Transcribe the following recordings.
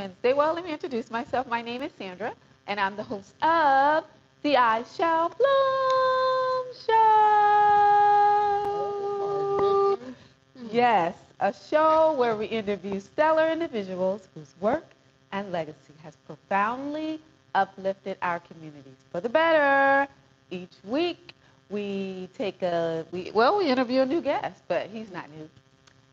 Wednesday. Well, let me introduce myself. My name is Sandra, and I'm the host of the I Shall Bloom Oh Show. my goodness. Yes, a show where we interview stellar individuals whose work and legacy has profoundly uplifted our communities for the better. Each week, we interview a new guest, but he's not new,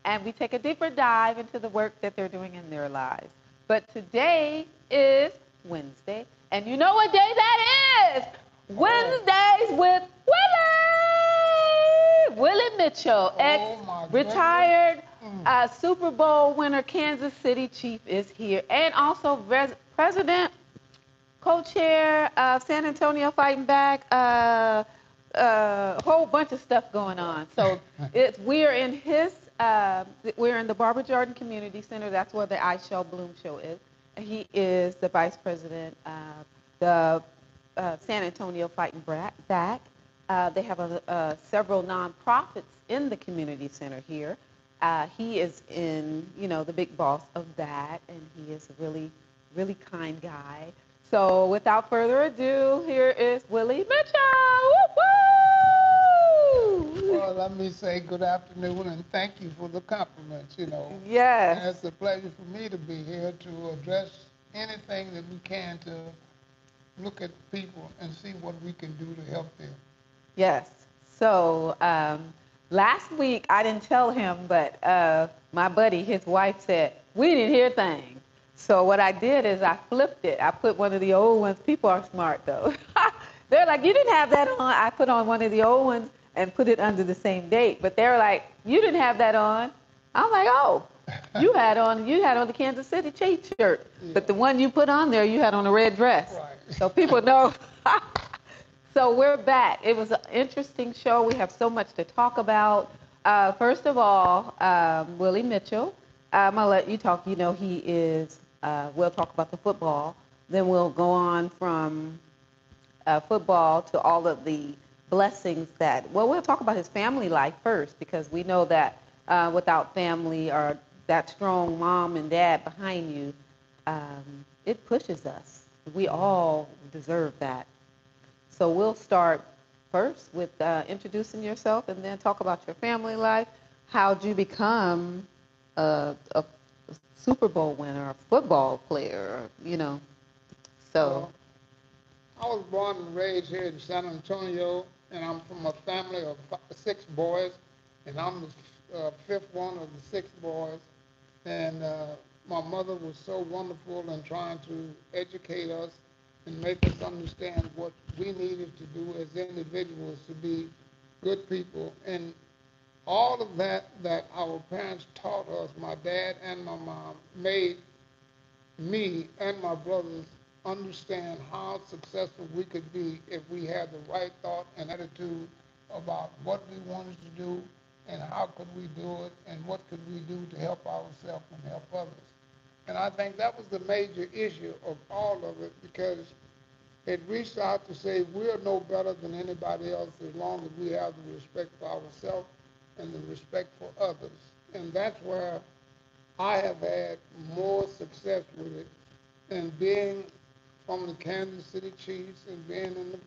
and we take a deeper dive into the work that they're doing in their lives. But today is Wednesday, and you know what day that is? Oh, Wednesdays with Willie! Willie Mitchell, oh my goodness. ex-retired Mm. Super Bowl winner, Kansas City Chief is here, and also President, co-chair of San Antonio Fighting Back, a whole bunch of stuff going on. So we're in the Barbara Jordan Community Center. That's where the I Shall Bloom show is. He is the vice president of the San Antonio Fighting Back. They have several nonprofits in the community center here. He is the big boss of that, and he is a really, really kind guy. So without further ado, here is Willie Mitchell. Woo-woo! Well, let me say good afternoon and thank you for the compliments, And Yes, it's a pleasure for me to be here to address anything that we can to look at people and see what we can do to help them. yes. So last week I didn't tell him, but my buddy, his wife said, we didn't hear things. So what I did is I flipped it. I put one of the old ones. People are smart though. They're like, you didn't have that on. I put on one of the old ones and put it under the same date. But they're like, you didn't have that on. I'm like, oh, you had on the Kansas City Chiefs shirt. Yeah, But the one you put on there, you had on a red dress. right. So people know. So we're back. It was an interesting show. We have so much to talk about. First of all, Willie Mitchell. I'm gonna let you talk. You know, he is. We'll talk about the football. Then we'll go on from football to all of the blessings that. Well, we'll talk about his family life first because we know that without family or that strong mom and dad behind you, it pushes us. We all deserve that. So we'll start first with introducing yourself and then talk about your family life. How'd you become a Super Bowl winner, a football player? So, Well, I was born and raised here in San Antonio, and I'm from a family of six boys, and I'm the fifth one of the six boys. And my mother was so wonderful in trying to educate us and make us understand what we needed to do as individuals to be good people. And all of that our parents taught us, my dad and my mom, made me and my brothers understand how successful we could be if we had the right thought and attitude about what we wanted to do and how could we do it and what could we do to help ourselves and help others. And I think that was the major issue of all of it because it reached out to say we're no better than anybody else as long as we have the respect for ourselves and the respect for others. And that's where I have had more success with it than being from the Kansas City Chiefs and being in the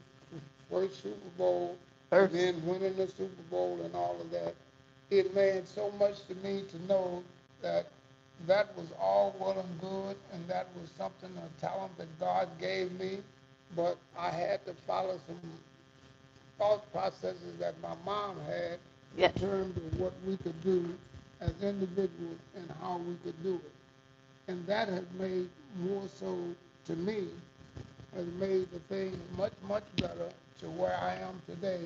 first Super Bowl and first, then winning the Super Bowl and all of that. It meant so much to me to know that that was all well and good and that was something, a talent that God gave me, but I had to follow some thought processes that my mom had in yes, terms of what we could do as individuals and how we could do it. And that has made more so to me, has made the thing much, much better to where I am today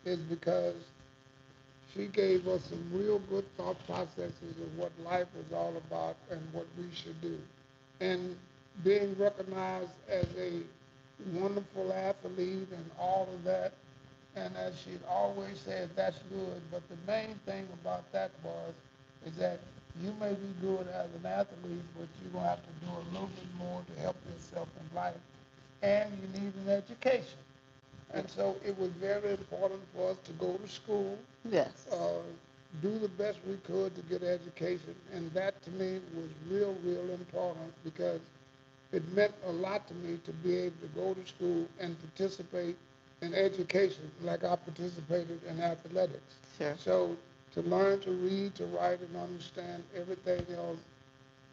is because she gave us some real good thought processes of what life was all about and what we should do. And being recognized as a wonderful athlete and all of that, and as she'd always said, that's good, but the main thing about that was is that you may be good as an athlete, but you're going to have to do a little bit more to help yourself in life, and you need an education. And so it was very important for us to go to school. yes, Uh, do the best we could to get education. And that to me was real, real important because it meant a lot to me to be able to go to school and participate in education like I participated in athletics. Sure. So to learn to read, to write, and understand everything else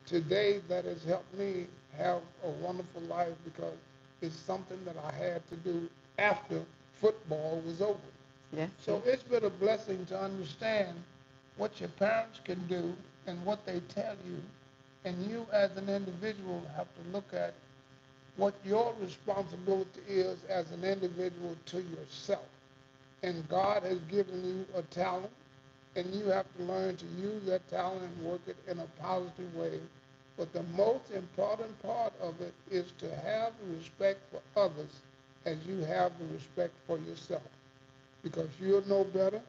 today, that has helped me have a wonderful life because it's something that I had to do after football was over. Yes. So it's been a blessing to understand what your parents can do and what they tell you. And you as an individual have to look at what your responsibility is as an individual to yourself. And God has given you a talent, and you have to learn to use that talent and work it in a positive way. But the most important part of it is to have the respect for others as you have the respect for yourself. Because you'll know better,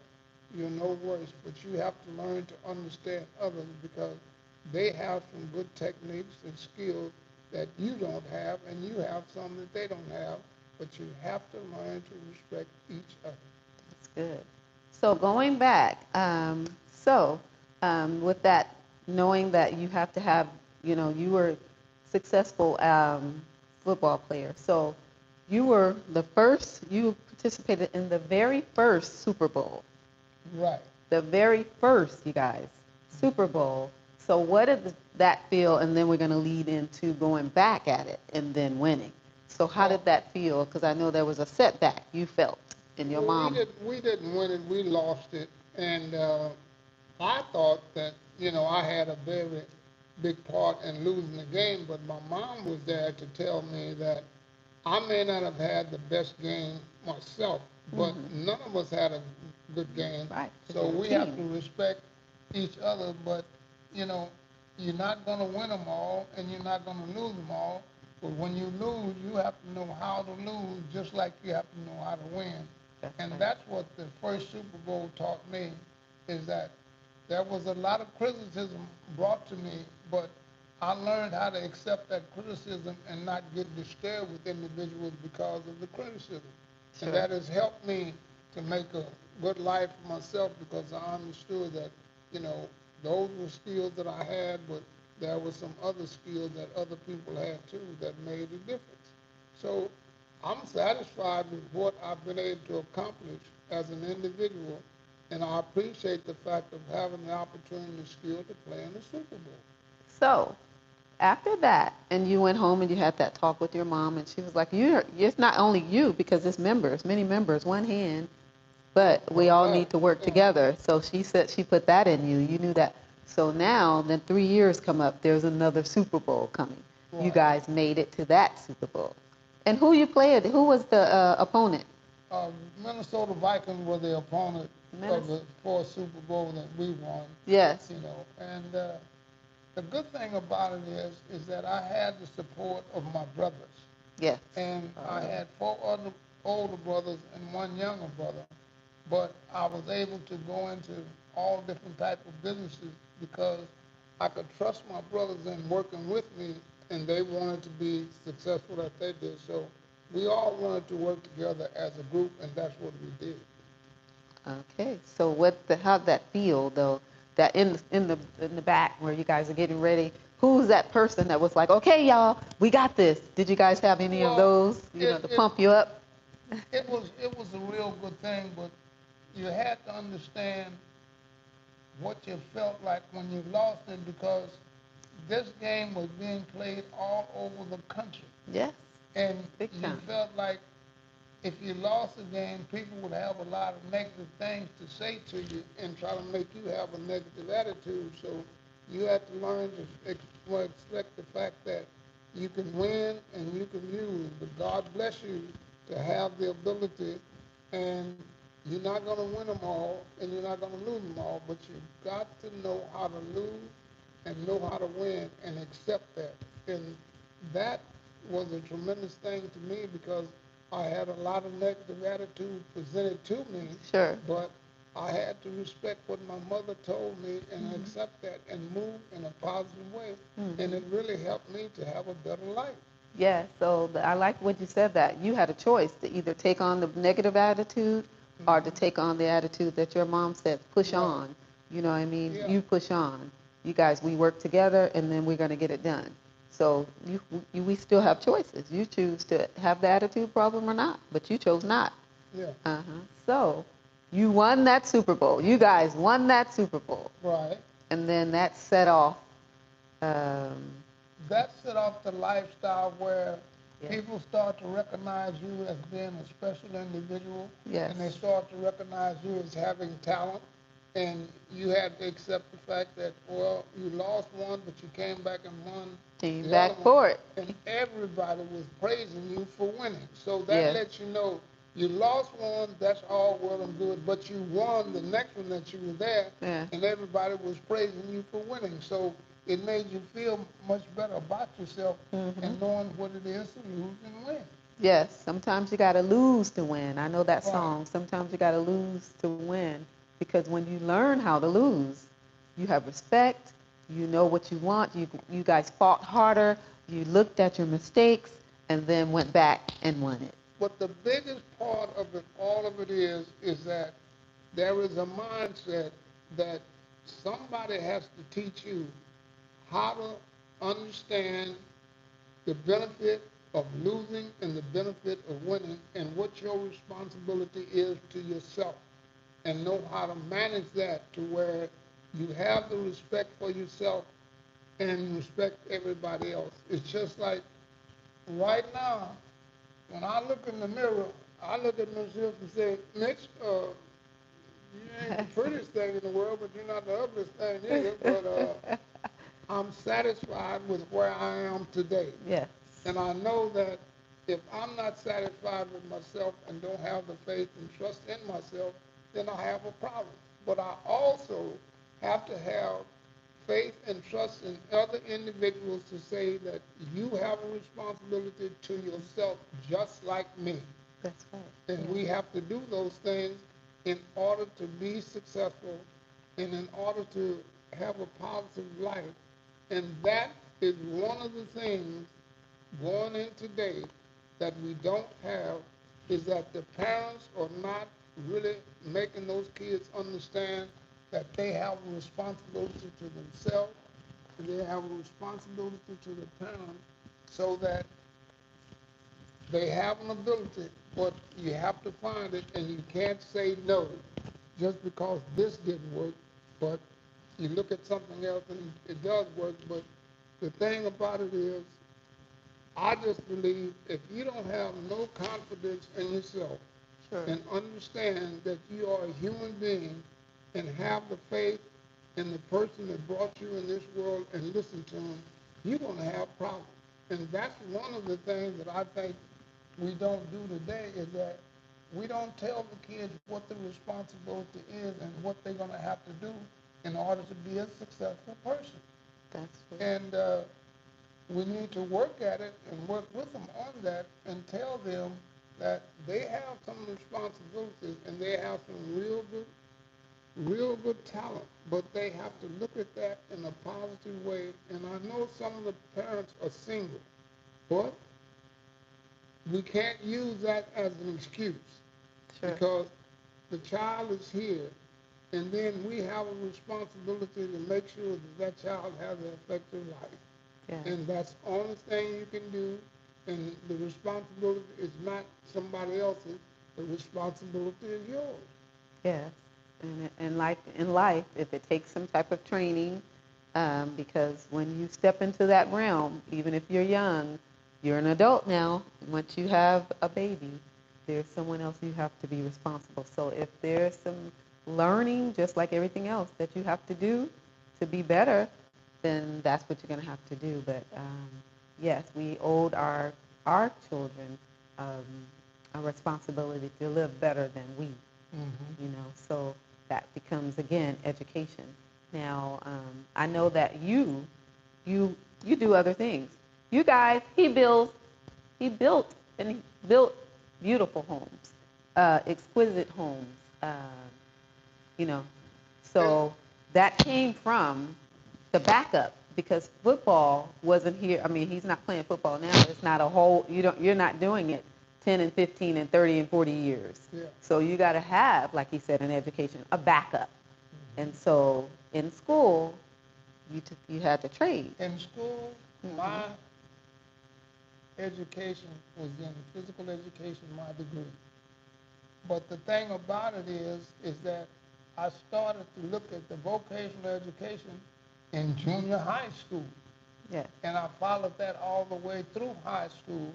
you'll know worse, but you have to learn to understand others because they have some good techniques and skills that you don't have, and you have some that they don't have, but you have to learn to respect each other. That's good. So going back, with that, knowing that you have to have, you were successful football player. So you participated in the very first Super Bowl. Right. The very first, you guys, Super Bowl. So what did that feel? And then we're going to lead into going back at it and then winning. So how did that feel? Because I know there was a setback you felt in your mom. We didn't win it. We lost it. And I thought that, I had a very big part in losing the game, but my mom was there to tell me that I may not have had the best game myself, but none of us had a good game. Right. So we have to respect each other, but, you're not going to win them all, and you're not going to lose them all. But when you lose, you have to know how to lose, just like you have to know how to win. That's what the first Super Bowl taught me, is that there was a lot of criticism brought to me, but I learned how to accept that criticism and not get disturbed with individuals because of the criticism. Sure. And that has helped me to make a good life for myself because I understood that, those were skills that I had, but there were some other skills that other people had too that made a difference. So I'm satisfied with what I've been able to accomplish as an individual, and I appreciate the fact of having the opportunity and skill to play in the Super Bowl. So after that, and you went home and you had that talk with your mom, and she was like, it's not only you, because it's members, many members, one hand, but we all need to work together. So she said she put that in you. You knew that. So now, then 3 years come up, there's another Super Bowl coming. Right. You guys made it to that Super Bowl. And who you played? Who was the opponent? Minnesota Vikings were the opponent of the fourth Super Bowl that we won. Yes. And the good thing about it is that I had the support of my brothers. Yes. And I had 4 other older brothers and 1 younger brother. But I was able to go into all different types of businesses because I could trust my brothers in working with me, and they wanted to be successful that they did. So we all wanted to work together as a group, and that's what we did. Okay. So how'd that feel though? That in the back where you guys are getting ready, who's that person that was like, okay, y'all, we got this? Did you guys have any of those, to pump you up? It was a real good thing, but you had to understand what you felt like when you lost it, because this game was being played all over the country. Yes. And you felt like if you lost the game, people would have a lot of negative things to say to you and try to make you have a negative attitude. So you had to learn to expect the fact that you can win and you can lose, but God bless you to have the ability, and you're not going to win them all and you're not going to lose them all, but you've got to know how to lose and know how to win and accept that. And that was a tremendous thing to me because I had a lot of negative attitude presented to me. Sure. But I had to respect what my mother told me and accept that and move in a positive way. And it really helped me to have a better life. Yeah, so I like what you said, that you had a choice to either take on the negative attitude or to take on the attitude that your mom said, push on. You know what I mean? Yeah. You push on. You guys, we work together, and then we're going to get it done. So we still have choices. You choose to have the attitude problem or not, but you chose not. Yeah. So you won that Super Bowl. You guys won that Super Bowl. Right. And then that set off. Um, That set off the lifestyle where yeah. people start to recognize you as being a special individual, Yes. and they start to recognize you as having talent, and you had to accept the fact that, well, you lost one, but you came back and won Came the back other one, for it. and everybody was praising you for winning. So that Yes. lets you know you lost one, that's all well and good, but you won the next one that you were there, Yeah. and everybody was praising you for winning. So it made you feel much better about yourself and knowing what it is to lose and win. Yes, sometimes you got to lose to win. I know that Right. song. Sometimes you got to lose to win because when you learn how to lose, you have respect. You know what you want. You guys fought harder. You looked at your mistakes and then went back and won it. But the biggest part of it, all of it is that there is a mindset that somebody has to teach you how to understand the benefit of losing and the benefit of winning and what your responsibility is to yourself, and know how to manage that to where you have the respect for yourself and respect everybody else. It's just like right now, when I look in the mirror, I look at myself and say, Mitch, you ain't the prettiest thing in the world, but you're not the ugliest thing either. But I'm satisfied with where I am today. Yes. And I know that if I'm not satisfied with myself and don't have the faith and trust in myself, then I have a problem. But I also have to have faith and trust in other individuals to say that you have a responsibility to yourself just like me. That's right. And Yeah. we have to do those things in order to be successful and in order to have a positive life. And that is one of the things going in today that we don't have, is that the parents are not really making those kids understand that they have a responsibility to themselves, and they have a responsibility to the parents, so that they have an ability, but you have to find it, and you can't say no just because this didn't work, but you look at something else and it does work. But the thing about it is, I just believe if you don't have no confidence in yourself, Sure. and understand that you are a human being and have the faith in the person that brought you in this world and listen to him, you're going to have problems. And that's one of the things that I think we don't do today, is that we don't tell the kids what the responsibility is and what they're going to have to do in order to be a successful person. That's right. And we need to work at it and work with them on that and tell them that they have some responsibilities and they have some real good talent, but they have to look at that in a positive way. And I know some of the parents are single, but we can't use that as an excuse. Sure. Because the child is here, and then we have a responsibility to make sure that that child has an effective life. Yeah. And that's the only thing you can do, and the responsibility is not somebody else's, the responsibility is yours. Yes, and like in life, if it takes some type of training, because when you step into that realm, even if you're young, you're an adult now. Once you have a baby, there's someone else you have to be responsible. So if there's some learning, just like everything else, that you have to do to be better, then that's what you're going to have to do. But yes, we owed our children a responsibility to live better than we. You know, so that becomes again education. Now, I know that you do other things. You guys, he built and he built beautiful homes, exquisite homes. Uh, you know, so that came from the backup, because football wasn't here. I mean, he's not playing football now. It's not a whole. You're not doing it 10 and 15 and 30 and 40 years. Yeah. So you got to have, like he said, an education, a backup. And so in school, you had to trade. In school, my education was in physical education, my degree. But the thing about it is that I started to look at the vocational education in junior high school. Yes. And I followed that all the way through high school.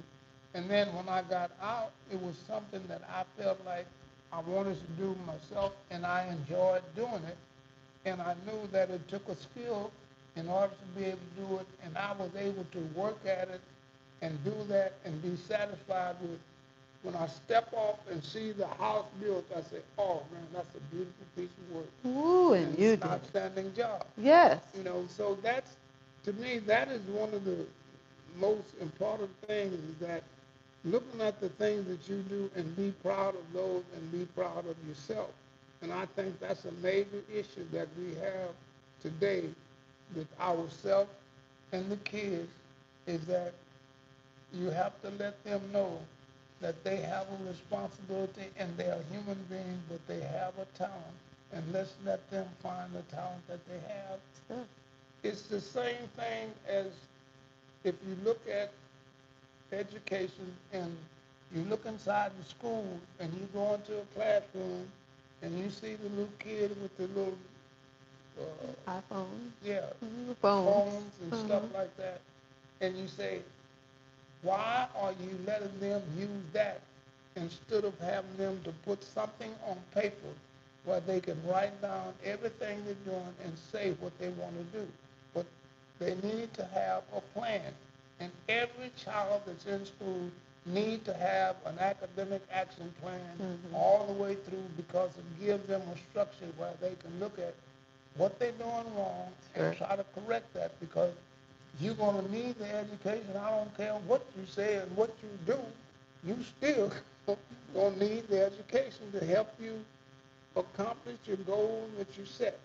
And then when I got out, it was something that I felt like I wanted to do myself, and I enjoyed doing it. And I knew that it took a skill in order to be able to do it, and I was able to work at it and do that and be satisfied with. When I step off and see the house built, I say, oh man, that's a beautiful piece of work. Ooh, and you it's did. an outstanding job. Yes. You know, so that's, to me, that is one of the most important things, is that looking at the things that you do and be proud of those and be proud of yourself. And I think that's a major issue that we have today with ourselves and the kids, is that you have to let them know that they have a responsibility and they are human beings, but they have a talent, and let's let them find the talent that they have. Sure. It's the same thing as if you look at education and you look inside the school and you go into a classroom and you see the little kid with the little iPhone. yeah, Phones. and stuff like that, and you say, why are you letting them use that instead of having them to put something on paper where they can write down everything they're doing and say what they want to do? But they need to have a plan. And every child that's in school need to have an academic action plan all the way through, because it gives them a structure where they can look at what they're doing wrong and try to correct that, because you're going to need the education. I don't care what you say and what you do, you still going to need the education to help you accomplish your goals that you set.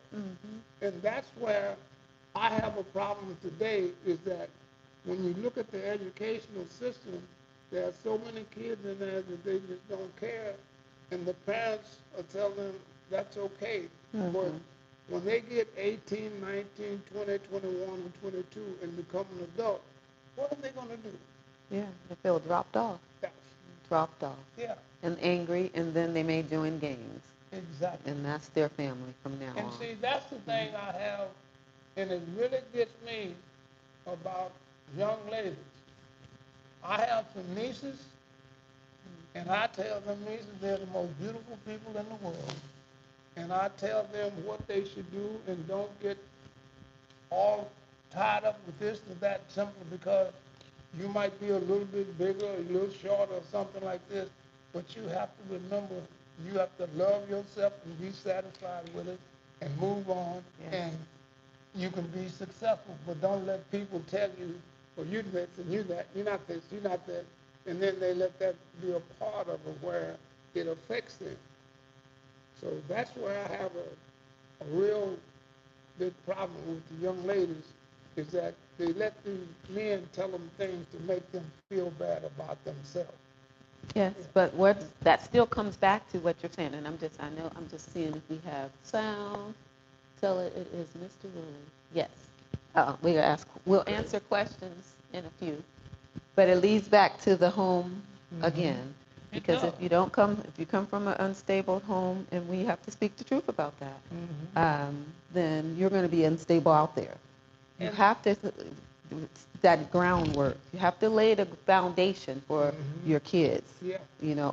And that's where I have a problem today, is that when you look at the educational system, there are so many kids in there that they just don't care, and the parents are telling them that's okay. But when they get 18, 19, 20, 21, and 22 and become an adult, what are they going to do? Yeah, they feel dropped off. Yes. Dropped off. Yeah. And angry, and then they may join gangs. Exactly. And that's their family from now on. And see, that's the thing I have, and it really gets me about young ladies. I have some nieces, and I tell them nieces they're the most beautiful people in the world. And I tell them what they should do, and don't get all tied up with this or that simply because you might be a little bit bigger, a little shorter, or something like this. But you have to remember, you have to love yourself and be satisfied with it and move on. Yes. And you can be successful, but don't let people tell you, well, you're this and you're that, you're not this, you're not that. And then they let that be a part of it where it affects them. So that's where I have a real big problem with the young ladies, is that they let these men tell them things to make them feel bad about themselves. Yes, but that still comes back to what you're saying, and I'm just seeing if we have sound. Tell it is Mr. Willie. Yes. We'll answer questions in a few, but it leads back to the home again. Because if you come from an unstable home, and we have to speak the truth about that, then you're going to be unstable out there. You have to, that groundwork, you have to lay the foundation for your kids,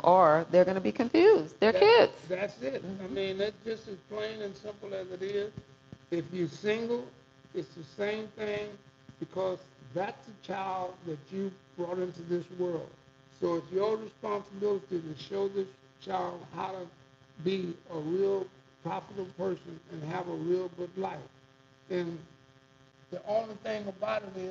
or they're going to be confused. They're kids. That's it. I mean, that's just as plain and simple as it is. If you're single, it's the same thing, because that's a child that you brought into this world. So it's your responsibility to show this child how to be a real profitable person and have a real good life. And the only thing about it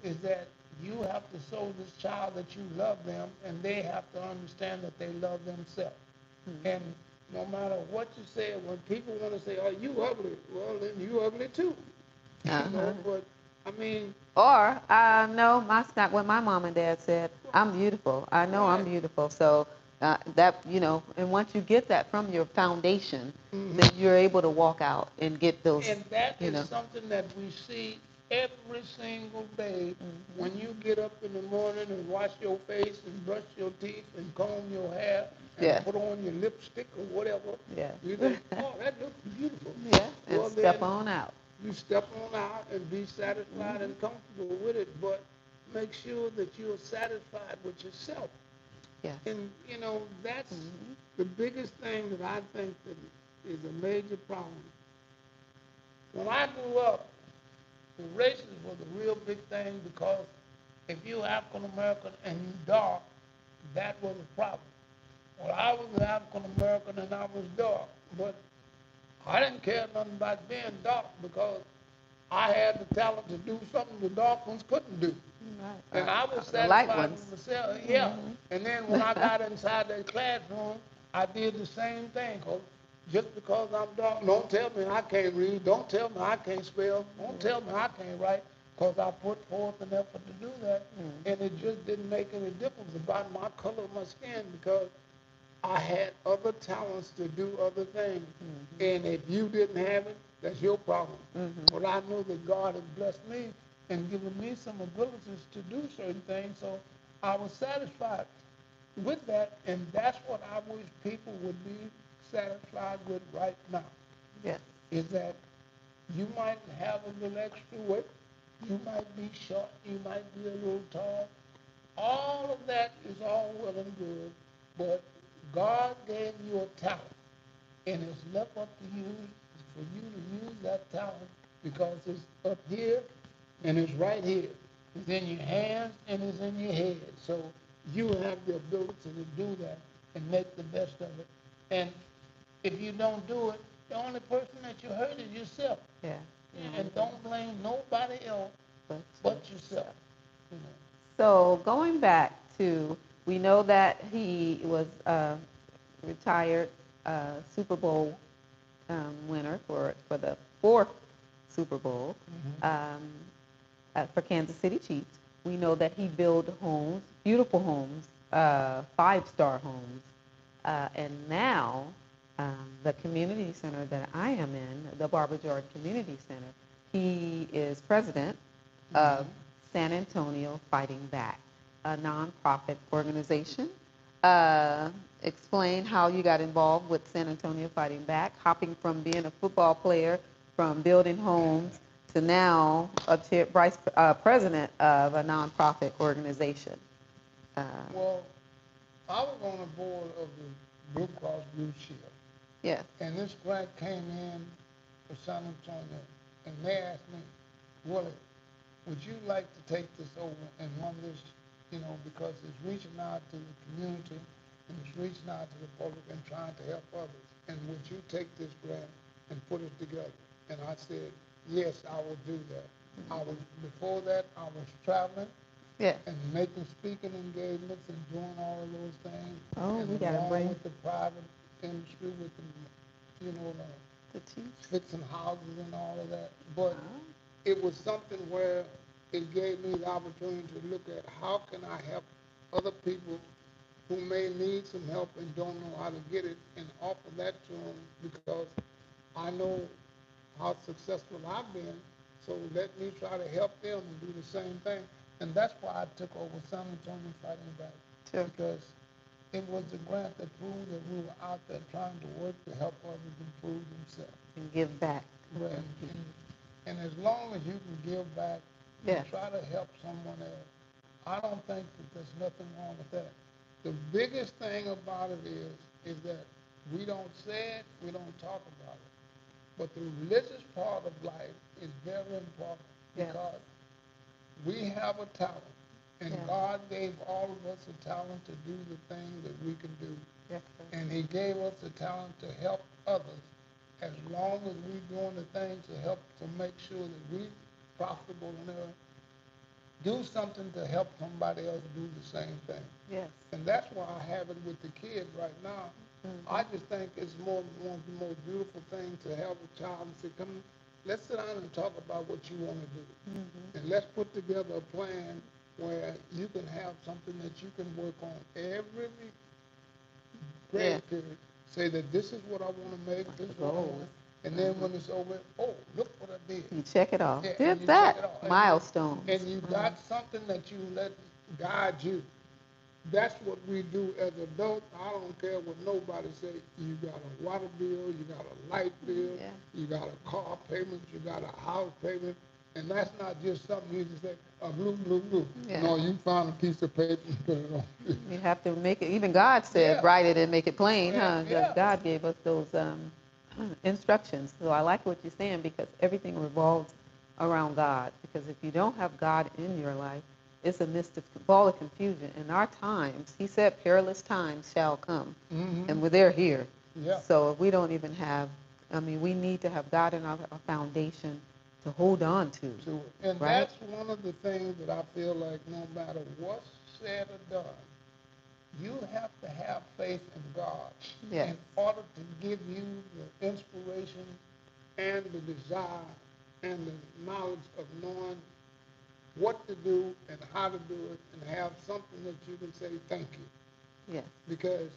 is that you have to show this child that you love them, and they have to understand that they love themselves. And no matter what you say, when people want to say, oh, you ugly, well, then you ugly too. But I mean, or no, that's not what my mom and dad said. I'm beautiful. I know I'm beautiful. So That, and once you get that from your foundation, Mhm. then you're able to walk out and get those, And that you is know. something that we see every single day Mhm. when you get up in the morning and wash your face and brush your teeth and comb your hair and Yes. put on your lipstick or whatever. Yes. You think, oh, that looks beautiful. Yes, and Well, step then on out. you step on out and be satisfied Mhm. and comfortable with it, but make sure that you're satisfied with yourself. Yes. And, that's Mhm. the biggest thing that I think that is a major problem. When I grew up, the races was a real big thing because if you're African American and you dark, that was a problem. Well, I was an African American and I was dark, but I didn't care nothing about being dark because I had the talent to do something the dark ones couldn't do. Right. And I was The light satisfied ones. with myself, yeah. And then when I got inside that classroom, I did the same thing. 'Cause just because I'm dark, don't tell me I can't read, don't tell me I can't spell, don't tell me I can't write, because I put forth an effort to do that. And it just didn't make any difference about my color of my skin because I had other talents to do other things. And if you didn't have it, that's your problem. But I knew that God had blessed me and given me some abilities to do certain things, so I was satisfied with that, and that's what I wish people would be satisfied with right now, Yes. is that you might have a little extra weight, you might be short, you might be a little tall. All of that is all well and good, but God gave you a talent, and it's left up to you for you to use that talent because it's up here and it's right here. It's in your hands and it's in your head. So you have the ability to do that and make the best of it. And if you don't do it, the only person that you hurt is yourself. Yeah. And don't blame nobody else but yourself. You know. So going back to, we know that he was retired Super Bowl winner for the fourth Super Bowl for Kansas City Chiefs. We know that he built homes, beautiful homes, five-star homes, and now the community center that I am in, the Barbara Jordan Community Center, he is president of San Antonio Fighting Back, a nonprofit organization. Explain how you got involved with San Antonio Fighting Back, hopping from being a football player, from building homes, to now a vice president of a nonprofit organization. Well, I was on the board of the Blue Cross Blue Shield, Yes. and this grant came in for San Antonio, and they asked me, Willie, would you like to take this over and run this, because it's reaching out to the community and it's reaching out to the public and trying to help others. And would you take this grant and put it together? And I said, yes, I will do that. Before that, I was traveling Yes. and making speaking engagements and doing all of those things. Oh, and we got to along bring with the private industry, with the the Chiefs. fixing houses and all of that. But Oh. it was something where it gave me the opportunity to look at how can I help other people who may need some help and don't know how to get it and offer that to them because I know how successful I've been, so let me try to help them and do the same thing. And that's why I took over San Antonio Fighting Back. Sure. Because it was a grant that proved that we were out there trying to work to help others improve themselves. And give back. Right. And as long as you can give back Yes. and try to help someone else, I don't think that there's nothing wrong with that. The biggest thing about it is that we don't say it, we don't talk about it. But the religious part of life is very important Yes. because we have a talent. And Yes. God gave all of us a talent to do the things that we can do. Yes, sir. And he gave us the talent to help others as long as we're doing the things to help to make sure that we're profitable and do something to help somebody else do the same thing. Yes. And that's why I have it with the kids right now. I just think it's one of the most beautiful things to have a child and say, come, let's sit down and talk about what you want to do. And let's put together a plan where you can have something that you can work on every week grace period, say that this is what I want to make, this is what I want, and then when it's over, oh, look what I did. You check it off. Yeah, Did and you check it that. off. Milestones. And you got something that you let guide you. That's what we do as adults. I don't care what nobody say. You got a water bill, you got a light bill, you got a car payment, you got a house payment, and that's not just something you just say, blue, blue, blue. Yeah. No, you find a piece of paper and put it on. You have to make it, even God said, write it and make it plain, huh? Yeah. God gave us those instructions. So I like what you're saying because everything revolves around God. Because if you don't have God in your life, it's a mist of ball of confusion. In our times, he said, perilous times shall come. And they're here. Yeah. So if we don't even have, we need to have God in our foundation to hold on to. And right? that's one of the things that I feel like no matter what's said or done, you have to have faith in God in order to give you the inspiration and the desire and the knowledge of knowing what to do and how to do it and have something that you can say thank you. Yes. Because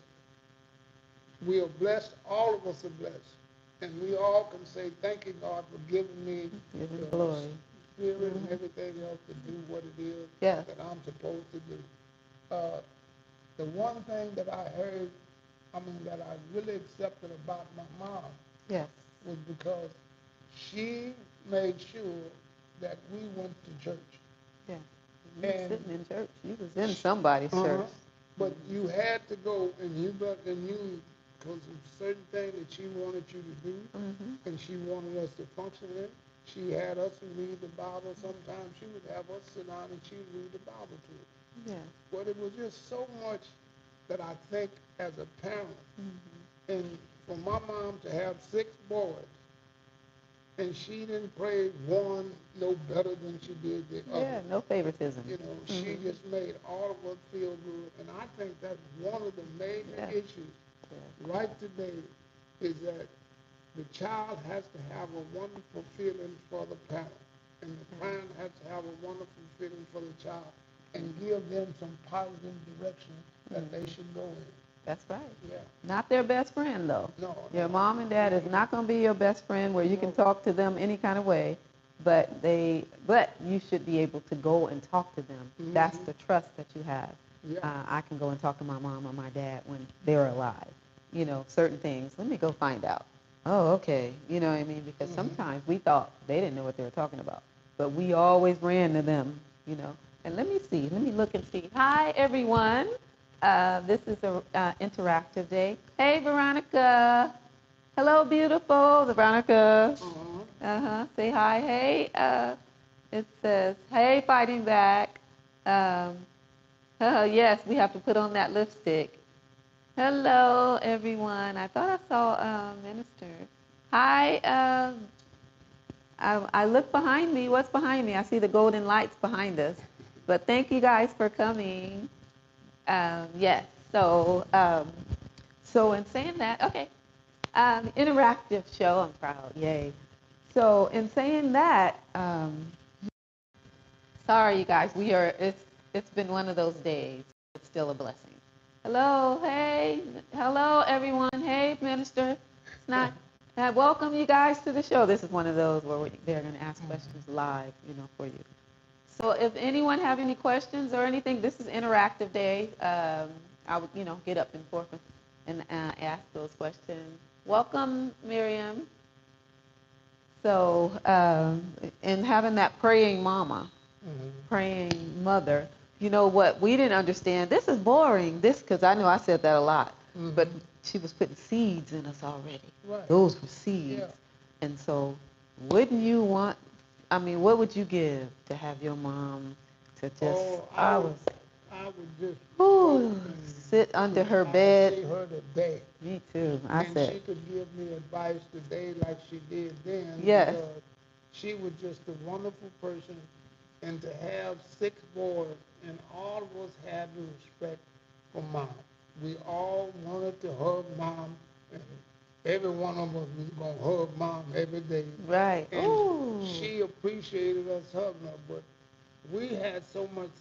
we are blessed, all of us are blessed. And we all can say, thank you, God, for giving me the glory. Spirit and everything else to do what it is that I'm supposed to do. The one thing that I heard, that I really accepted about my mom was because she made sure that we went to church. Yeah. You were sitting in church. You was in somebody's church. But you had to go because of certain things that she wanted you to do, and she wanted us to function in. She had us to read the Bible. Sometimes she would have us sit down and she would read the Bible to us. Yeah. But it was just so much that I think as a parent, and for my mom to have 6 boys, and she didn't play one no better than she did the other. Yeah, no favoritism. She just made all of us feel good. And I think that's one of the major issues right today is that the child has to have a wonderful feeling for the parent. And the parent has to have a wonderful feeling for the child and give them some positive direction that they should go in. That's right. Yeah. Not their best friend, though. No. Your mom and dad is not going to be your best friend where you can talk to them any kind of way, but you should be able to go and talk to them. That's the trust that you have. Yeah. I can go and talk to my mom or my dad when they're alive. Certain things. Let me go find out. Oh, okay. You know what I mean? Because sometimes we thought they didn't know what they were talking about, but we always ran to them, And let me see. Let me look and see. Hi, everyone. This is an interactive day. Hey, Veronica. Hello, beautiful. Veronica. Say hi. Hey. It says, hey, fighting back. Yes, we have to put on that lipstick. Hello, everyone. I thought I saw a minister. Hi. I look behind me. What's behind me? I see the golden lights behind us. But thank you guys for coming. Yes. So in saying that, okay. Interactive show. I'm proud. Yay. So in saying that, sorry, you guys. It's been one of those days. It's still a blessing. Hello. Hey. Hello, everyone. Hey, minister. It's not. Welcome you guys to the show. This is one of those where they're going to ask questions live, for you. So if anyone have any questions or anything, this is interactive day. I would, get up and forth and ask those questions. Welcome, Miriam. So, and having that praying mama, praying mother, what we didn't understand, this is boring, because I know I said that a lot, but she was putting seeds in us already. Right. Those were seeds. Yeah. And so wouldn't you want, what would you give to have your mom to just, I would just sit under her bed. See her today. Me too. She could give me advice today like she did then. Yes. Because she was just a wonderful person. And to have 6 boys, and all of us had the respect for mom. We all wanted to hug mom, and every one of us was going to hug mom every day. Right. And she appreciated us hugging her, but we had so much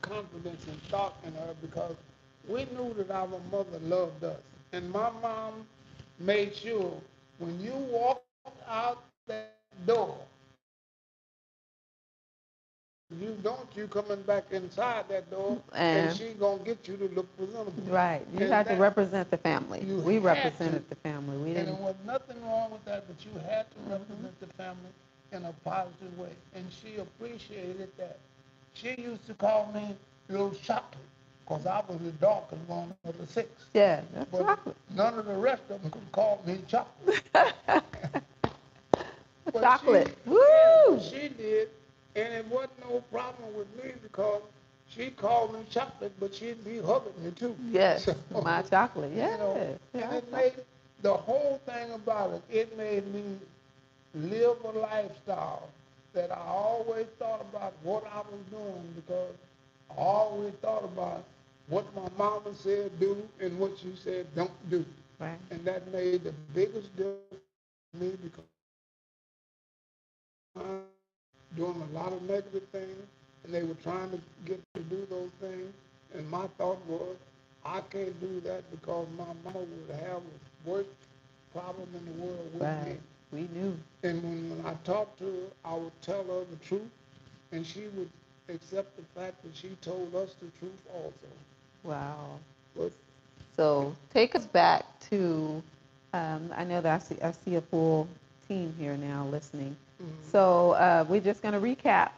confidence and thought in her because we knew that our mother loved us. And my mom made sure when you walked out that door, you don't, you coming back inside that door, and And she gonna get you to look presentable. right, you And had to that represent the family. you We had to, represented the family. We and there didn't. was nothing wrong with that, but you had to represent the family in a positive way, and she appreciated that. She used to call me Little Chocolate, because I was the darkest one of the six. Yeah, that's But chocolate. none of the rest of them could call me Chocolate. But Chocolate. yeah, Woo! but she did, and it wasn't no problem with me because she called me Chocolate, but she'd be hugging me too. Yes, So, my chocolate. you Yes. know, and Yeah, it made the whole thing about it. It made me live a lifestyle that I always thought about what I was doing because I always thought about what my mama said do and what she said don't do. right. And that made the biggest difference to me because doing a lot of negative things, and they were trying to get me to do those things. And my thought was, I can't do that because my mama would have the worst problem in the world with me. Right. We knew. And when I talked to her, I would tell her the truth, and she would accept the fact that she told us the truth also. Wow. But So take us back to, I know that I see a full team here now listening. So we're just going to recap.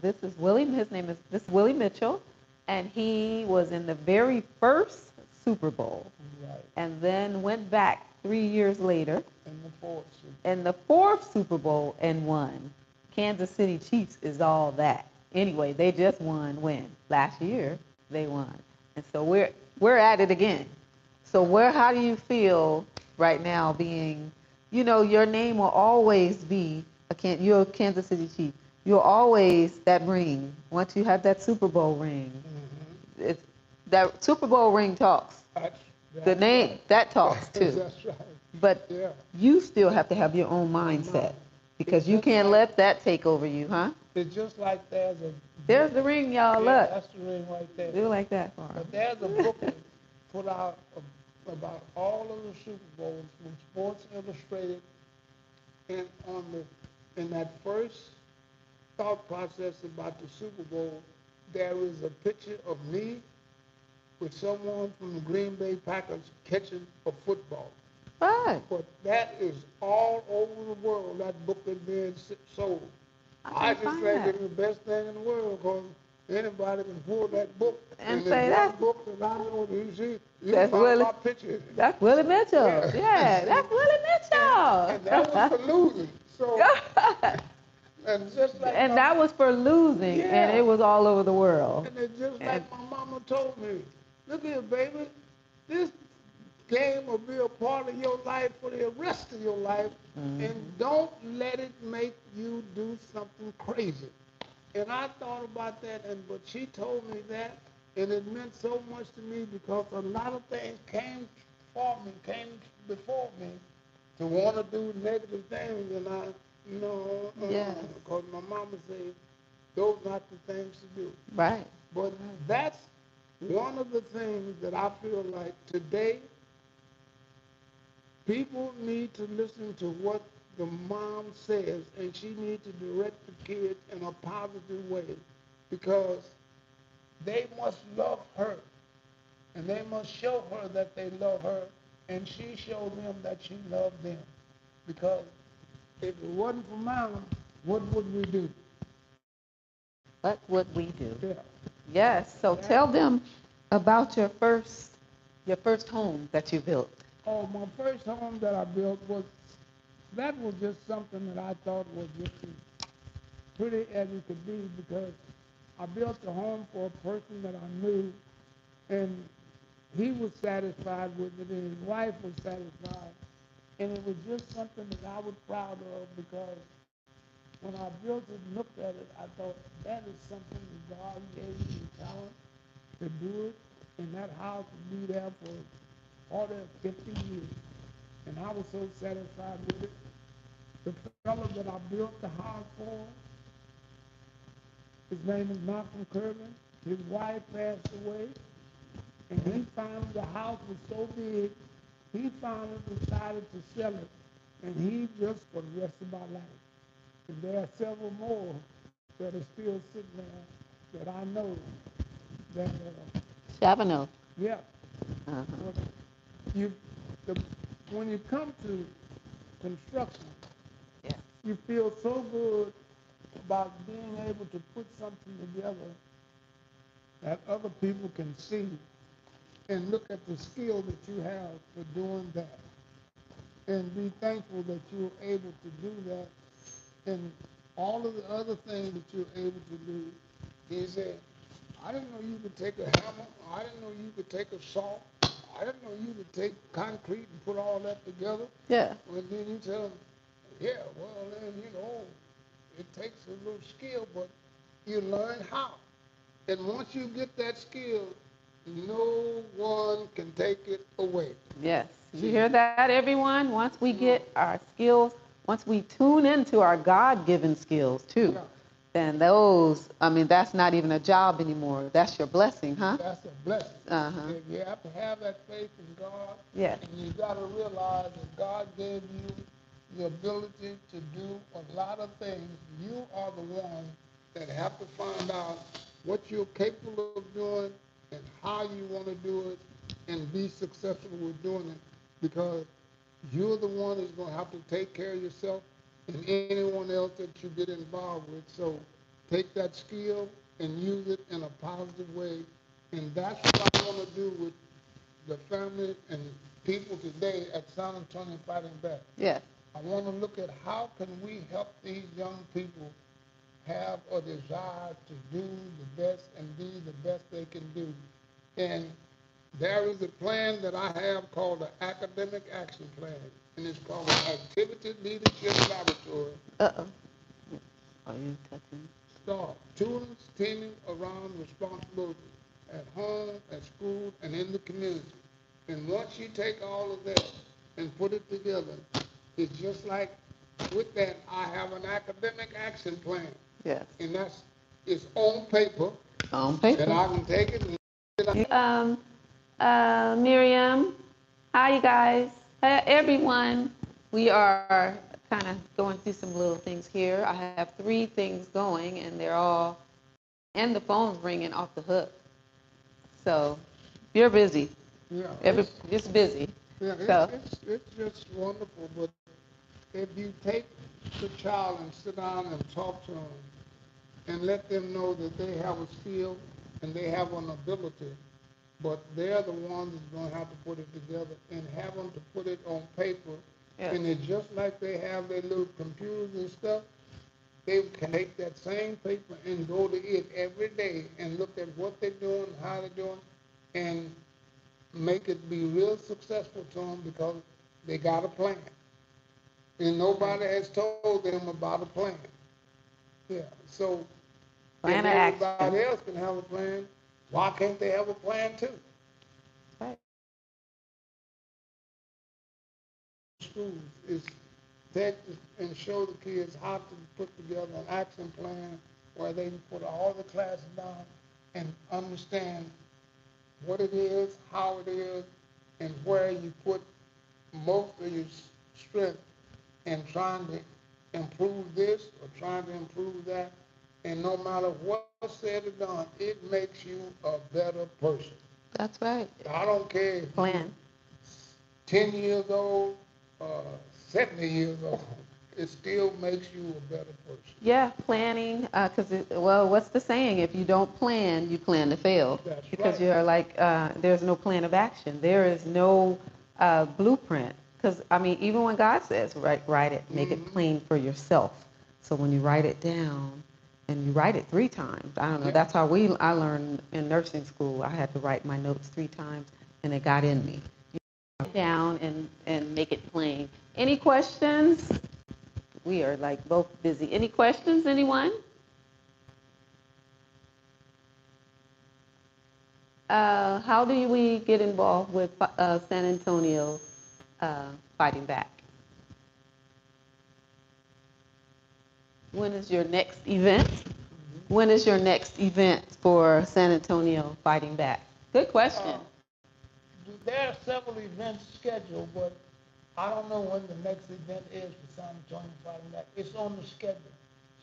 This is Willie. This is Willie Mitchell, and he was in the very first Super Bowl, right, and then went back 3 years later and the fourth, in the fourth Super Bowl and won. Kansas City Chiefs is all that. Anyway, they just won when? Last year they won. And so we're at it again. So how do you feel right now being, your name will always be you're a Kansas City Chief. You're always that ring. Once you have that Super Bowl ring, it's, that Super Bowl ring talks. that's, The that's name, right. that talks too. That's right. But Yeah. you still have to have your own mindset because you can't let that take over you, huh? It's just like there's a There's the ring, y'all. yeah, Look. that's the ring right there. Do like that for But him. there's a booklet put out about all of the Super Bowls from Sports Illustrated, and in that first thought process about the Super Bowl, there is a picture of me with someone from the Green Bay Packers catching a football. Right. But that is all over the world, that booklet being sold. I can't just find think that. it's the best thing in the world because anybody can pull that book. And there's say one that. book that I know that you see, you That's find Willie. my picture in it. That's Willie Mitchell. Yeah. Yeah, that's Willie Mitchell. And that was for losing. So, and just like And that was for losing, and Yeah. it was all over the world. and it's just And like my mama told me, look here, baby, this game will be a part of your life for the rest of your life, and don't let it make you do something crazy. And I thought about that, but she told me that, and it meant so much to me because a lot of things came before me to want to do negative things, and I, Yes. because my mama said those not the things to do. right. But that's one of the things that I feel like today people need to listen to what the mom says, and she needs to direct the kids in a positive way because they must love her, and they must show her that they love her, and she showed them that she loved them. Because if it wasn't for mom, what would we do? What would we do? Yeah. Yes. So tell them about your first home that you built. Oh, my first home that I built was just something that I thought was just as pretty as it could be because I built a home for a person that I knew, and he was satisfied with it, and his wife was satisfied, and it was just something that I was proud of because when I built it and looked at it, I thought that is something that God gave me the talent to do it, and that house would be there for 40 or 50 years. And I was so satisfied with it. The fellow that I built the house for, his name is Malcolm Kirby. His wife passed away, and he found the house was so big He finally decided to sell it, and he just for the rest of my life. And there are several more that are still sitting there that I know that, Chavano. yeah, Uh-huh. well, you, the, when you come to construction, Yeah. you feel so good about being able to put something together that other people can see and look at the skill that you have for doing that and be thankful that you're able to do that and all of the other things that you're able to do. He said, I didn't know you could take a hammer. I didn't know you could take a saw. I didn't know you could take concrete and put all that together. Yeah. And then you tell them, yeah, well, then, it takes a little skill, but you learn how. And once you get that skill, no one can take it away. Yes. You hear that, everyone? Once we get our skills, once we tune into our God-given skills too, Yeah. then those, I mean, that's not even a job anymore. That's your blessing, huh? That's a blessing. Uh-huh. You have to have that faith in God. Yes. And you got to realize that God gave you the ability to do a lot of things. You are the one that have to find out what you're capable of doing and how you want to do it and be successful with doing it because you're the one who's going to have to take care of yourself and anyone else that you get involved with. So take that skill and use it in a positive way. And that's what I want to do with the family and people today at San Antonio Fighting Back. Yes. I want to look at how can we help these young people have a desire to do the best and be the best they can do. And there is a plan that I have called the Academic Action Plan, and it's called the Activity Leadership Laboratory. Uh-oh. Are you touching? Start students teaming around responsibility at home, at school, and in the community. And once you take all of that and put it together, it's just like with that, I have an academic action plan. Yes. And that's it's on paper. On paper. And I can take it and Miriam, hi you guys. Hey, everyone. We are kind of going through some little things here. I have 3 things going, and they're all, and the phone's ringing off the hook. So you're busy. yeah, It's busy. yeah, So it's just wonderful. But if you take the child and sit down and talk to them and let them know that they have a skill and they have an ability, but they're the ones that's going to have to put it together and have them to put it on paper. yes. And it's just like they have their little computers and stuff. They can take that same paper and go to it every day and look at what they're doing, how they're doing, and make it be real successful to them because they got a plan. And nobody has told them about a plan. Yeah, so Plan if of action. everybody else can have a plan, why can't they have a plan too? Right. Schools is take and show the kids how to put together an action plan where they can put all the classes down and understand what it is, how it is, and where you put most of your strength in trying to improve this or trying to improve that. And no matter what's said or done, it makes you a better person. That's right. I don't care if Plan. you're 10 years old, 70 years old, it still makes you a better person. Yeah, planning, because, well, what's the saying? If you don't plan, you plan to fail. That's Because right. you're like, there's no plan of action. There is no blueprint. Because, I mean, even when God says, write it, make it plain for yourself. So when you write it down, and you write it 3 times, I don't know, Yeah. that's how I learned in nursing school. I had to write my notes 3 times, and it got in me. You write it down and make it plain. Any questions? We are like both busy. Any questions, anyone? How do we get involved with San Antonio fighting back? When is your next event? When is your next event for San Antonio fighting back? Good question. there are several events scheduled, but I don't know when the next event is for San Antonio Fighting Back. It's on the schedule.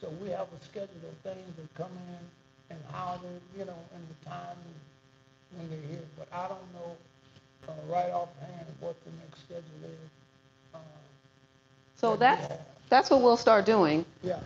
So we have a schedule of things that come in and how they, and the time when they're here. But I don't know right offhand what the next schedule is. So that we have. that's what we'll start doing. Yeah.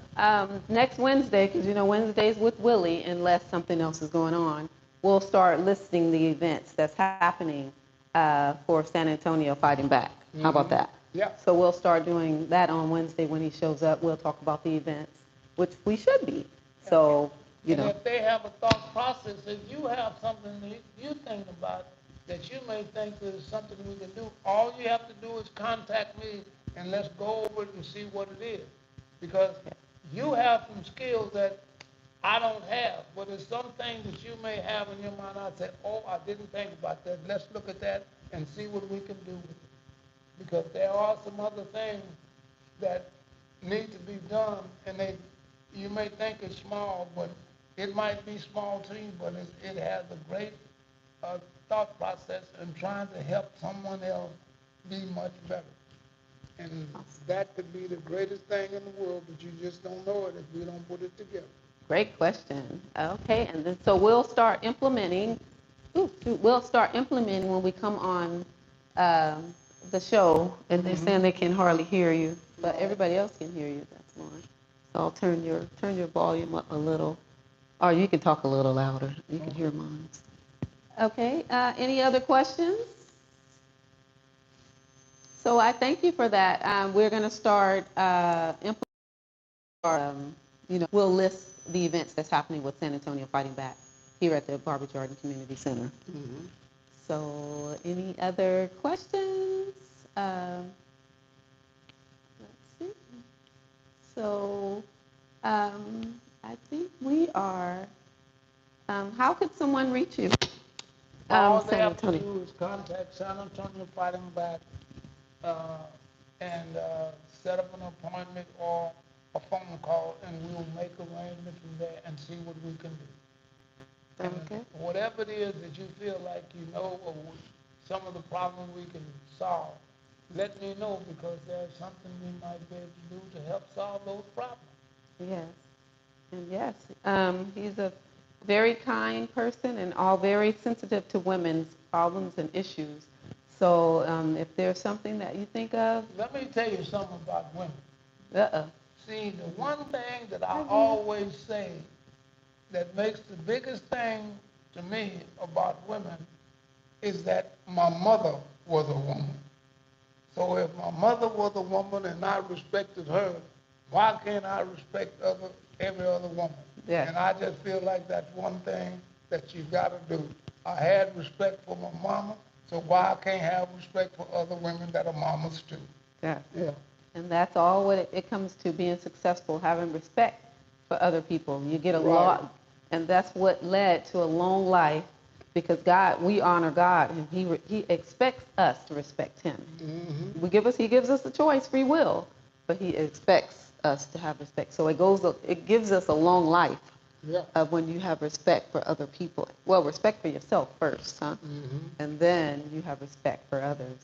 Next Wednesday, because Wednesdays with Willie, unless something else is going on, we'll start listing the events that's happening for San Antonio Fighting Back. How about that? Yeah. So we'll start doing that on Wednesday when he shows up. We'll talk about the events, which we should be. So, And if they have a thought process, if you have something that you think about that you may think is something we can do, all you have to do is contact me and let's go over it and see what it is. Because you have some skills that I don't have, but there's some things that you may have in your mind. I say, oh, I didn't think about that. Let's look at that and see what we can do with it. Because there are some other things that need to be done, and you may think it's small, but it might be small to you, but it has a great thought process in trying to help someone else be much better. And that could be the greatest thing in the world, but you just don't know it if we don't put it together. Great question. Okay, and then so we'll start implementing. We'll start implementing when we come on the show, and they're saying they can hardly hear you, but everybody else can hear you. That's why. So I'll turn your volume up a little, or you can talk a little louder. You can hear mine. Okay. Any other questions? So I thank you for that. We're going to start implementing. We'll list the events that's happening with San Antonio Fighting Back here at the Barbara Jordan Community Center. So any other questions? Let's see. So I think we are, how could someone reach you? All they San have to Antonio. do is contact San Antonio Fighting Back and set up an appointment or a phone call, and we'll make arrangements from there and see what we can do. Okay. And whatever it is that you feel like or some of the problems we can solve, let me know, because there's something we might be able to do to help solve those problems. Yes. And yes, he's a very kind person and all very sensitive to women's problems and issues. So if there's something that you think of. Let me tell you something about women. Uh-oh. See, the one thing that I always say that makes the biggest thing to me about women is that my mother was a woman. So if my mother was a woman and I respected her, why can't I respect every other woman? Yeah. And I just feel like that's one thing that you got to do. I had respect for my mama, so why I can't have respect for other women that are mamas too? Yeah. Yeah. And that's all what it comes to, being successful, having respect for other people. You get a lot, and that's what led to a long life, because we honor God, and He expects us to respect Him. He gives us a choice, free will, but He expects us to have respect. So it gives us a long life of when you have respect for other people. Well, respect for yourself first, huh? And then you have respect for others.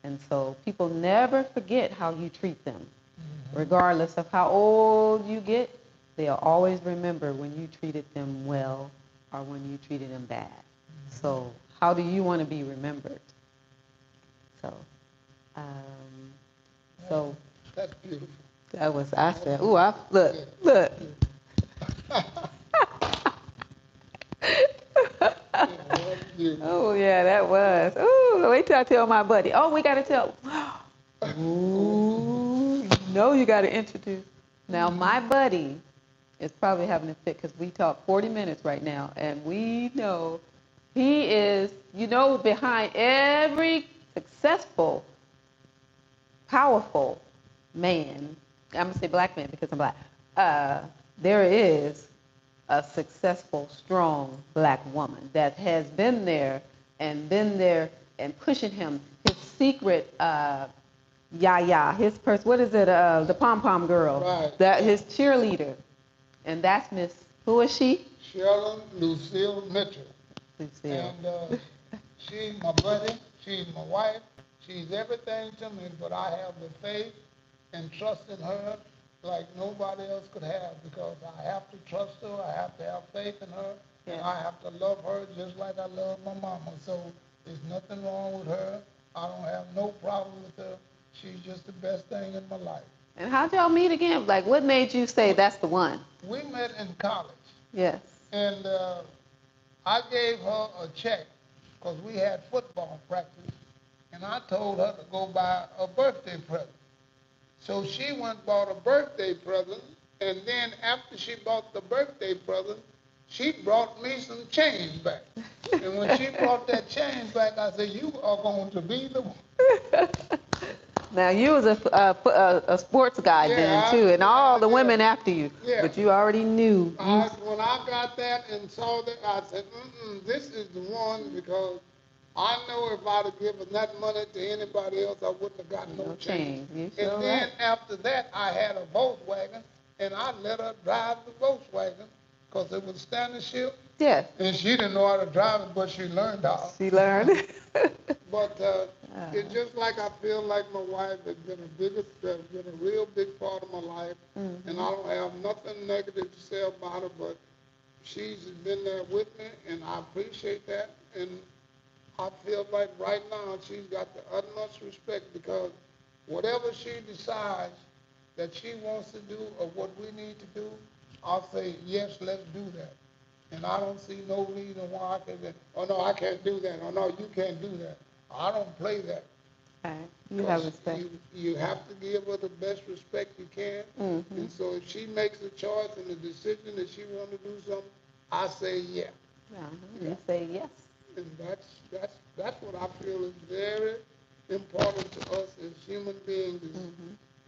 And so people never forget how you treat them. Regardless of how old you get, they'll always remember when you treated them well or when you treated them bad. So how do you want to be remembered? So, That's beautiful. That was, I said, ooh, look. Oh, yeah, that was. Ooh, wait till I tell my buddy. Oh, we got to tell. Ooh, you got to introduce. Now, my buddy is probably having a fit because we talk 40 minutes right now, and we know he is, behind every successful, powerful man, I'm going to say black man because I'm black, there is a successful, strong black woman that has been there and pushing him. His secret, his person, what is it, the pom-pom girl, right. His cheerleader, and that's Miss, who is she? Lucille Mitchell. Lucille. And She's my buddy. She's my wife. She's everything to me, but I have the faith and trust in her like nobody else could have because I have to trust her. I have to have faith in her. And I have to love her just like I love my mama. So there's nothing wrong with her. I don't have no problem with her. She's just the best thing in my life. And how'd y'all meet again? Like, what made you say that's the one? We met in college. Yes. And I gave her a check because we had football practice. And I told her to go buy a birthday present. So she went and bought a birthday present. And then after she bought the birthday present, she brought me some change back. And when she brought that change back, I said, you are going to be the one. Now, you was a sports guy then, too, and all the women after you. Yeah. But you already knew. When I got that and saw that, I said, this is the one because I know if I'd have given that money to anybody else, I wouldn't have gotten no change. And then after that, I had a Volkswagen, and I let her drive the Volkswagen because it was standing still. Yes. And she didn't know how to drive it, but she learned how. She learned. But it's just like I feel like my wife has been a real big part of my life, and I don't have nothing negative to say about her, but she's been there with me, and I appreciate that. And I feel like right now she's got the utmost respect because whatever she decides that she wants to do or what we need to do, I'll say, yes, let's do that. And I don't see no reason why I can say, oh, no, I can't do that. Oh, no, you can't do that. I don't play that. Right. You have respect. You have to give her the best respect you can. And so if she makes a choice and a decision that she wants to do something, I say yeah. You say yes. And that's what I feel is very important to us as human beings is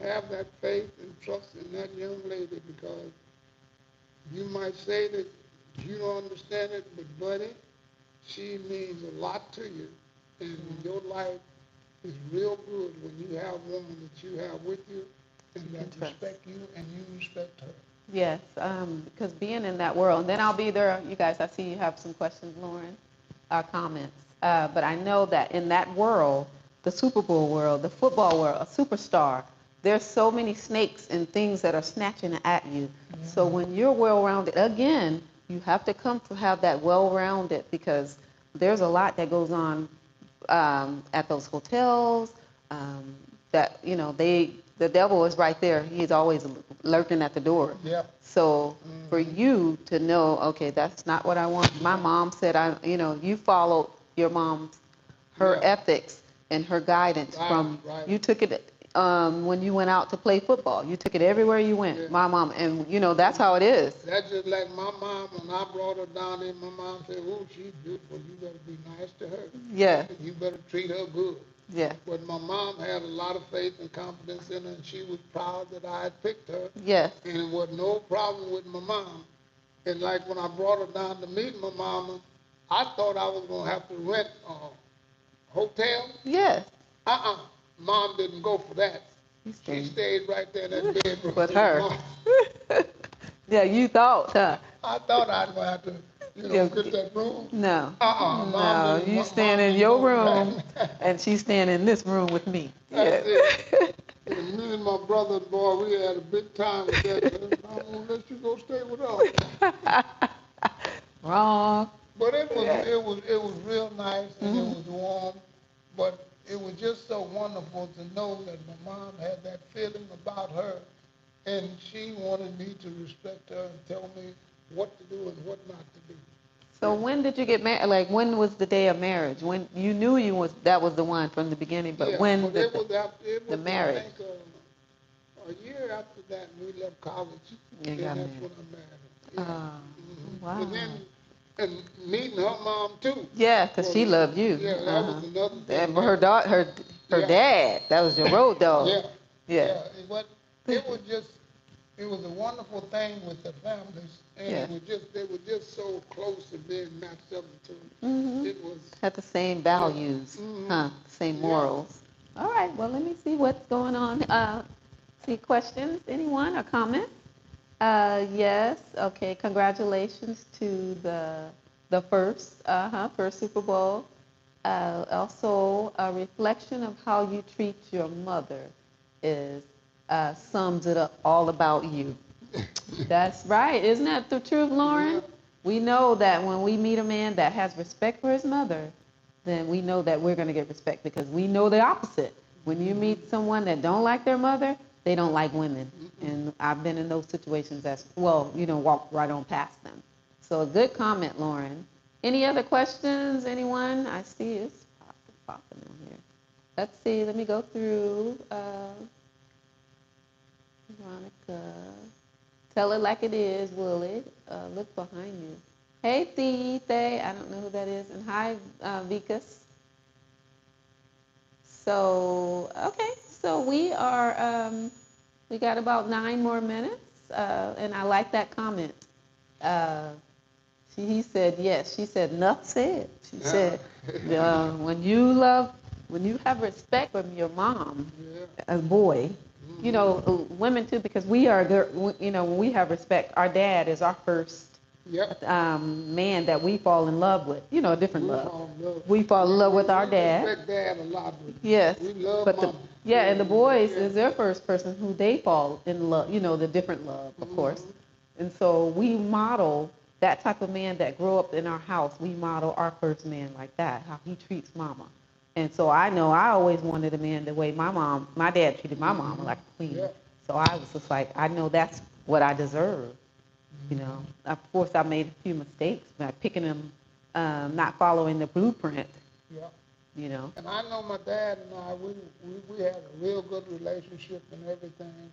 have that faith and trust in that young lady because you might say that you don't understand it, but buddy, she means a lot to you. And your life is real good when you have a woman that you have with you and that respect you and you respect her. Yes, because being in that world, and then I'll be there. You guys, I see you have some questions, Lauren, comments. But I know that in that world, the Super Bowl world, the football world, a superstar, there's so many snakes and things that are snatching at you. So when you're well-rounded, again, you have to come to have that well-rounded because there's a lot that goes on at those hotels that, you know, the devil is right there. He's always lurking at the door. Yeah. So for you to know, okay, that's not what I want. My mom said, you followed your mom's, her ethics and her guidance you took it when you went out to play football. You took it everywhere you went. Yeah. My mom, and that's how it is. That's just like my mom. When I brought her down there, my mom said, "Oh, she's beautiful. You better be nice to her. Yeah. You better treat her good." Yeah. But my mom had a lot of faith and confidence in her, and she was proud that I had picked her. Yes. And it was no problem with my mom. And like when I brought her down to meet my mama, I thought I was gonna have to rent a hotel. Yes. Mom didn't go for that. She stayed right there in that bedroom with her. Yeah, you thought, huh? I thought I'd have to, get that room. No. No, you stand in your room, and she's standing in this room with me. That's it. And me and my brother, boy, we had a big time with that. I'm gonna let you go stay with us. Wrong. But it was real nice and it was warm. But it was just so wonderful to know that my mom had that feeling about her, and she wanted me to respect her and tell me what to do and what not to do. So when did you get married? Like, when was the day of marriage? When you knew that was the one from the beginning, but when it was marriage? I think a year after that, we left college, and that's when I married her. Yeah. Wow. And then, and meeting her mom too. Yeah, because she loved you. Yeah, that was another thing. And her dad, that was your road dog. Yeah. It was a wonderful thing with the families, and they were just so close to being matched up to. It was had the same values, same morals. All right. Well, let me see what's going on. See questions? Anyone or comments? Yes. Okay. Congratulations to the first Super Bowl. Also, a reflection of how you treat your mother is sums it up all about you. That's right. Isn't that the truth, Lauren? Yeah. We know that when we meet a man that has respect for his mother, then we know that we're going to get respect because we know the opposite. When you meet someone that don't like their mother, they don't like women. And I've been in those situations as well, walk right on past them. So a good comment, Lauren. Any other questions, anyone? I see it's popping in here. Let's see, let me go through. Veronica. Tell it like it is, Willie. Look behind you. Hey, Thee, I don't know who that is. And hi, Vikas. So, okay, so we got about 9 more minutes, and I like that comment. Uh, he said, yes, she said, enough said. She said, when you have respect from your mom, Yeah. a boy, women too, because when we have respect, our dad is our first Yep. man that we fall in love with, a different We love. fall in love. We fall in love with our We dad. respect dad a lot. Yes. We love But mama. and the boys Yeah. is their first person who they fall in love, the different love, of course. And so we model that type of man that grew up in our house. We model our first man like that, how he treats mama. And so I know I always wanted a man the way my dad treated my mama like a queen. Yeah. So I was just like, I know that's what I deserve. Of course, I made a few mistakes by picking him, not following the blueprint. Yeah. And I know my dad and I, we had a real good relationship and everything,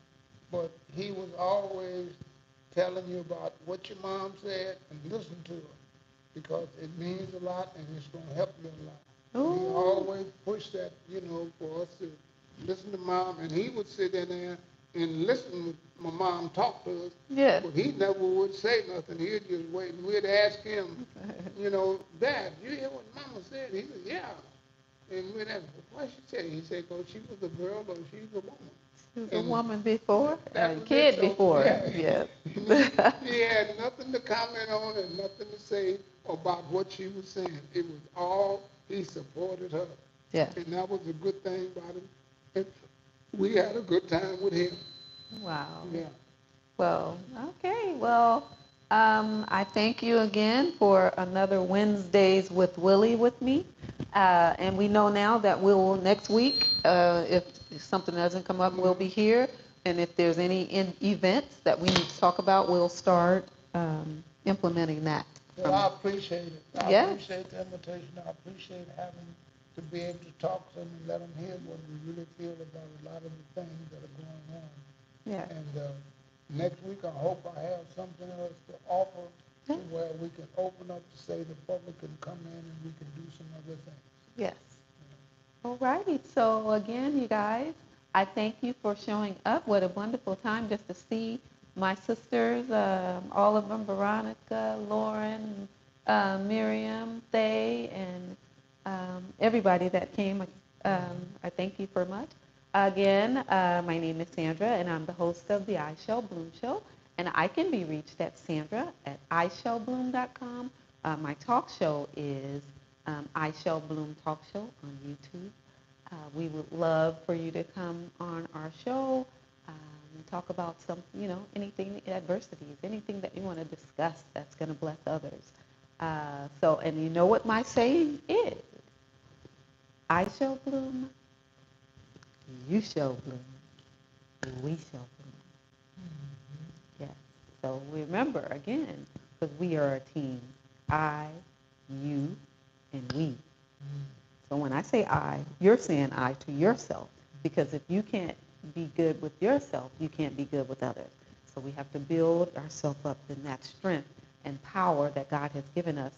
but he was always telling you about what your mom said and listen to her because it means a lot and it's going to help you a lot. And he always pushed that, for us to listen to mom, and he would sit in there and listen to my mom talk to us. Yeah. But he never would say nothing. He'd just wait, and we'd ask him, Dad, you hear what mama said? He said, yeah. And we'd ask, what she said? He said, oh, she was a girl or she's a woman. She was a woman before, That a was kid it. So, before. yeah. Yeah. He had nothing to comment on and nothing to say about what she was saying. It was all, he supported her. Yeah. And that was a good thing about him. And we had a good time with him. Wow. Yeah. Well, okay. Well, I thank you again for another Wednesdays with Willie with me. And we know now that next week, if something doesn't come up, we'll be here. And if there's any events that we need to talk about, we'll start implementing that. Well, I appreciate it. I Yes. appreciate the invitation. I appreciate having to be able to talk to them and let them hear what we really feel about a lot of the things that are going on. Yeah. And next week, I hope I have something else to offer to where we can open up to say the public can come in and we can do some other things. Yes. All righty. So again, you guys, I thank you for showing up. What a wonderful time just to see my sisters, all of them, Veronica, Lauren, Miriam, Thay, and everybody that came. I thank you for much. Again, my name is Sandra, and I'm the host of the I Shall Bloom Show. And I can be reached at sandra@ishallbloom.com. My talk show is I Shall Bloom Talk Show on YouTube. We would love for you to come on our show and talk about anything, adversities, anything that you want to discuss that's going to bless others. And you know what my saying is? I shall bloom, you shall bloom, we shall bloom. Yes. So remember, again, because we are a team. I, you, and we. So when I say I, you're saying I to yourself, because if you can't be good with yourself, you can't be good with others. So we have to build ourselves up in that strength and power that God has given us